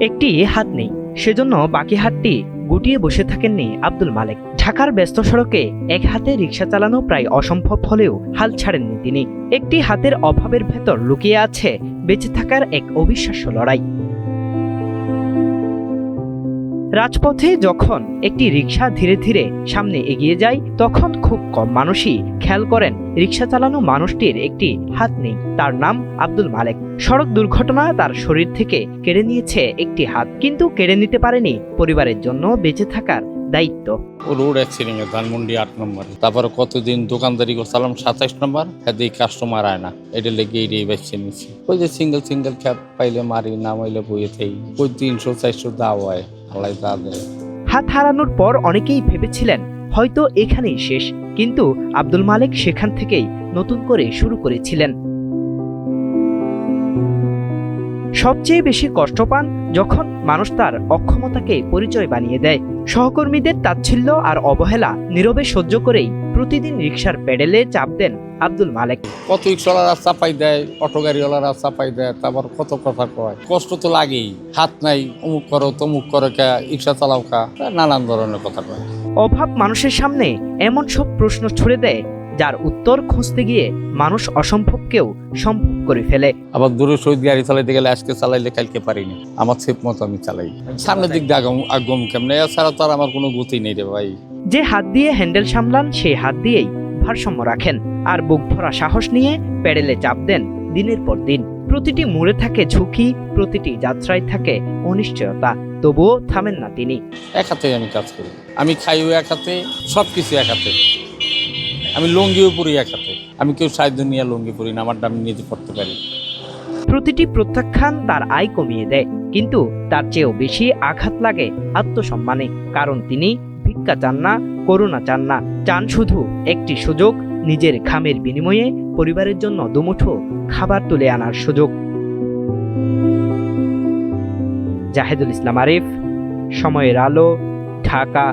একটি হাত নেই, সেজন্য বাকি হাতটি গুটিয়ে বসে থাকেননি আব্দুল মালেক। ঢাকার ব্যস্ত সড়কে এক হাতে রিকশা চালানো প্রায় অসম্ভব হলেও হাল ছাড়েননি তিনি। একটি হাতের অভাবের ভেতর লুকিয়ে আছে বেঁচে থাকার এক অবিশ্বাস্য লড়াই। রাজপথে যখন একটি রিকশা ধীরে ধীরে সামনে এগিয়ে যায়, তখন খুব কম মানুষই খেয়াল করেন রিকশা চালানো মানুষটির একটি হাত নেই। তার নাম আব্দুল মালেক। সড়ক দুর্ঘটনা তার শরীর থেকে কেড়ে নিয়েছে একটি হাত, কিন্তু কেড়ে নিতে পারেনি পরিবারের জন্য বেঁচে থাকার দায়িত্ব। রোড অ্যাক্সিডেন্টে ধানমন্ডি 8 নম্বর, তারপরে কতদিন দোকানদারি করছিলাম 27 নম্বর, হাতে কাস্টমার আয় না, এটা লেগে এই বেছে নিচ্ছি। ওই যে সিঙ্গেল ক্যাব পাইলে মারি, না মাইলে বইয়ে থাই, ওই 300-400 দাও হয়, আল্লাহ তা দেয়। হাত হারানোর পর অনেকেই ভেবেছিলেন হয়তো এখানেই শেষ, কিন্তু আব্দুল মালেক সেখান থেকেই নতুন করে শুরু করেছিলেন। সবচেয়ে বেশি কষ্ট পান যখন মানুষ তার অক্ষমতাকে পরিচয় বানিয়ে দেয়। সহকর্মীদের তাচ্ছিল্য আর অবহেলা নীরবে সহ্য করেই প্রতিদিন রিকশার প্যাডেলে চাপ দেন আব্দুল মালেক। কত রিক্সাওয়ালারা চাপাই দেয়, অটো গাড়িওয়ালারা চাপাই দেয়, তারপর কত কথা কয়, কষ্ট তো লাগেই। হাত নাই, অমুক করো তমুক করো, কা রিক্সা চালাও কা, নানান ধরনের কথা কয়। অভাব মানুষের সামনে এমন সব প্রশ্ন ছুড়ে দেয় যার উত্তর খুঁজতে গিয়ে মানুষ অসম্ভবকেও সম্ভব করে ফেলে। আবার দূরে সহিত গাড়ি চালাইতে গেলে আজকে চালাইলে কালকে পারিনি, আমার সেফ মতো আমি চালাই। সামনের দিক দিয়ে আগম কেমনে, এছাড়া তো আর আমার কোনো গতি নেই রে ভাই। যে হাত দিয়ে হ্যান্ডেল সামলান সেই হাত দিয়েই ভারসাম্য রাখেন, আর বুক ভরা সাহস নিয়ে প্যাডেলে চাপ দেন দিনের পর দিন। প্রতিটি মোড়ে থাকে ঝুঁকি, প্রতিটি যাত্রায় থাকে অনিশ্চয়তা, তবুও থামেন না তিনি। এক হাতে আমি কাজ করি, আমি খাইও এক হাতে, সবকিছু এক হাতে। আমি লুঙ্গিও পরি এক হাতে, আমি কেউ সাহায্য নিয়ে লুঙ্গি পরি না, আমারটা আমি নিজে পড়তে পারি। প্রতিটি প্রত্যাখ্যান তার আয় কমিয়ে দেয়, কিন্তু তার চেয়েও বেশি আঘাত লাগে আত্মসম্মানে। কারণ তিনি ভিক্ষা চান না, করুণা চান না, চান শুধু একটি সুযোগ, নিজের ঘামের বিনিময়ে পরিবারের জন্য দুমুঠো খাবার তুলে আনার সুযোগ। জাহেদুল ইসলাম আরিফ, সময়ের আলো, ঢাকা।